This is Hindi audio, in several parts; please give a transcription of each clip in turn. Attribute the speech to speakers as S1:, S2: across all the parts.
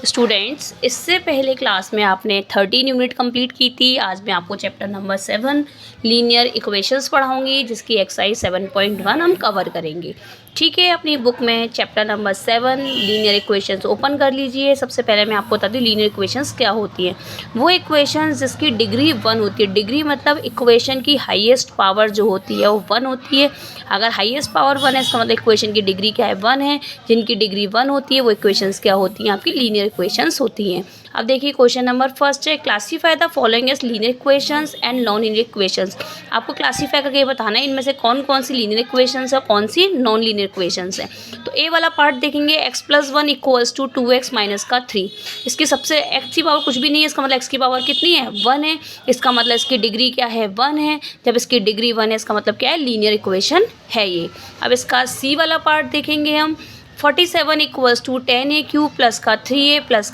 S1: स्टूडेंट्स, इससे पहले क्लास में आपने 13 यूनिट कंप्लीट की थी। आज मैं आपको चैप्टर नंबर 7 लीनियर इक्वेशंस पढ़ाऊंगी, जिसकी एक्सरसाइज 7.1 हम कवर करेंगे। ठीक है, अपनी बुक में chapter number 7 linear equations open कर लीजिए। सबसे पहले मैं आपको बता दूँ लीनियर इक्वेशंस क्या होती हैं। वो इक्वेशंस जिसकी डिग्री 1 होती है। डिग्री मतलब इक्वेशन की हाईएस्ट पावर जो होती है वो 1 होती है। अगर हाईएस्ट पावर 1 है, इसका मतलब इक्वेशन की डिग्री क्या है, 1 है। जिनकी डिग्री 1 होती है वो इक्वेशंस क्या होती हैं, आपकी लीनियर इक्वेशंस होती हैं। अब देखिए क्वेश्चन नंबर फर्स्ट है, classify the following as linear equations and non linear equations. आपको क्लासीफाई करके बताना है इनमें से कौन कौन सी लीनियर इक्वेशंस है, कौन सी नॉन लीनियर इक्वेशंस है। तो ए वाला पार्ट देखेंगे, x + 1 = 2x - 3। इसकी सबसे x की पावर कुछ भी नहीं है, इसका मतलब x की पावर कितनी है, 1 है। इसका मतलब इसकी डिग्री क्या है, 1 है। जब इसकी डिग्री 1 है, इसका मतलब क्या है, लीनियर इक्वेशन है ये। अब इसका सी वाला पार्ट देखेंगे हम, 47 = 10a³ + 3a +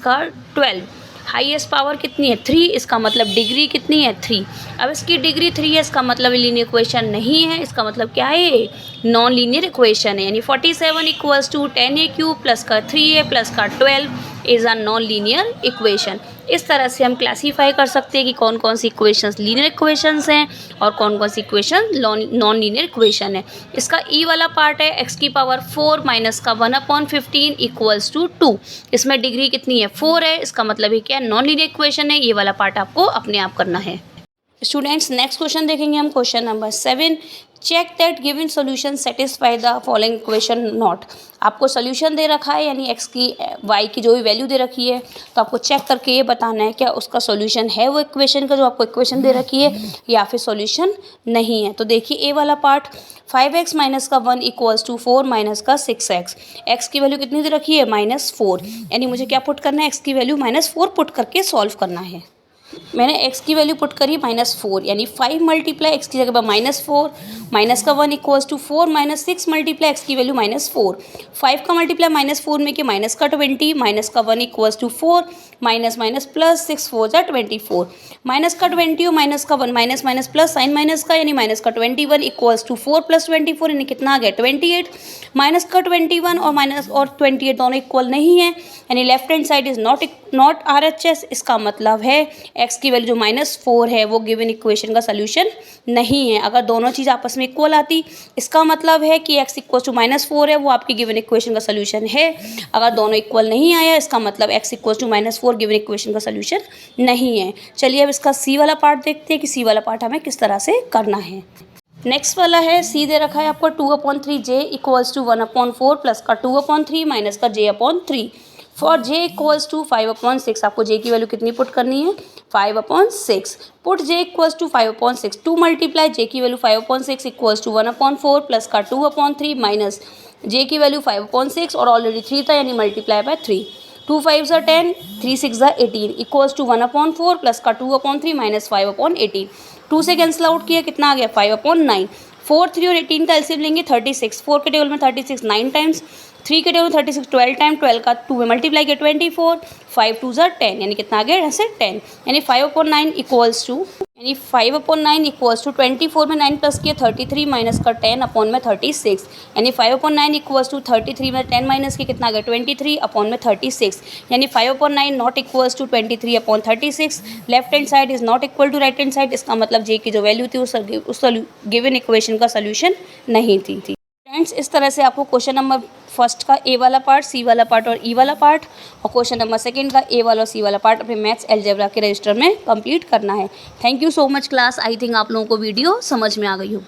S1: 12। हाईएस्ट पावर कितनी है, 3। इसका मतलब डिग्री कितनी है, 3। अब इसकी डिग्री 3 है, इसका मतलब लीनियर इक्वेशन नहीं है। इसका मतलब क्या है, नॉन लीनियर इक्वेशन है। यानी 47 = 10a³ + 3a + 12 is a non linear equation. इस तरह से हम क्लासीफाई कर सकते हैं कि कौन कौन सी इक्वेशंस लीनियर इक्वेशंस हैं और कौन कौन सी इक्वेशन नॉन लीनियर इक्वेशन है। इसका ई वाला पार्ट है, x की पावर 4 - 1/15 = 2। इसमें डिग्री कितनी है, 4 है। इसका मतलब ये क्या है, नॉन लीनियर इक्वेशन है। ये वाला पार्ट आपको अपने आप करना है। स्टूडेंट्स, नेक्स्ट क्वेश्चन देखेंगे हम, question number 7। Check that given solution satisfy the following equation not. आपको सॉल्यूशन दे रखा है, यानी x की y की जो भी वैल्यू दे रखी है, तो आपको चेक करके ये बताना है क्या उसका सॉल्यूशन है वो इक्वेशन का, जो आपको इक्वेशन दे रखी है, या फिर सॉल्यूशन नहीं है। तो देखिए ए वाला पार्ट, 5x - 1 = 4 - 6x। x की वैल्यू कितनी दे रखी है, -4। यानी मुझे क्या पुट करना है, x की वैल्यू -4 पुट करके सॉल्व करना है। मैंने x की वैल्यू पुट करी -4, यानी 5 × x की जगह पर -4, -1 = 4 - 6 × x की वैल्यू -4। 5 का मल्टीप्लाई -4 में कि -20, -1 = 4, माइनस प्लस 6 4 जा 24, -20 और -1 माइनस प्लस साइन माइनस का, यानी -21 = 4 + 24, यानी कितना आ गया, 28। -21 और 28 दोनों इक्वल नहीं है, यानी left hand side is not RHS। इसका मतलब है x की वैल्यू जो -4 है वो गिवन इक्वेशन का सोल्यूशन नहीं है। अगर दोनों चीज़ आपस में इक्वल आती, इसका मतलब है कि x = -4 है, वो आपकी गिवन इक्वेशन का सोल्यूशन है। अगर दोनों इक्वल नहीं आया, इसका मतलब x = -4 गिवन इक्वेशन का सोल्यूशन नहीं है। चलिए अब इसका सी वाला पार्ट देखते हैं कि सी वाला पार्ट हमें किस तरह से करना है। नेक्स्ट वाला है, सी दे रखा है आपको 2/3j = 1/4 + 2/3 - j/3। फॉर j = 5/6, आपको j की वैल्यू कितनी पुट करनी है, 5/6। पुट j = 5/6, 2 × j की वैल्यू 5/6 = 1/4 + 2/3 - j की वैल्यू 5/6 और ऑलरेडी 3 था, यानी मल्टीप्लाई बाय 3। 2 5 = 10, 3 6 = 18 = 1/4 + 2/3 - 5/18। 2 से कैंसिल आउट किया, कितना आ गया, 5/9। 4 3 और 18 का एलसीएम लेंगे 36। 4 के टेबल में 36 9 टाइम्स, 3 के टेबल में 36 12 टाइम, 12 का 2 में मल्टीप्लाई किया 24, 5 2 = 10, यानी कितना आ गया, ऐसे 10। यानी 5/9 = 24 में 9 प्लस किया 33 माइनस का 10/36, यानी 5/9 = 33 में 10 माइनस किया, कितना आ गया, 23/36, यानी 5/9 not equals to 23/36। Left hand side is not equal to right hand side. इसका मतलब जे की जो वैल्यू थी उस गिवन इक्वेशन का सोल्यूशन नहीं थी। फ्रेंड्स, इस तरह से आपको क्वेश्चन नंबर फर्स्ट का ए वाला पार्ट, सी वाला पार्ट और ई वाला पार्ट, और क्वेश्चन नंबर सेकंड का ए वाला और सी वाला पार्ट अपने मैथ्स अलजेब्रा के रजिस्टर में कंप्लीट करना है। Thank you so much class. I think आप लोगों को वीडियो समझ में आ गई होगी।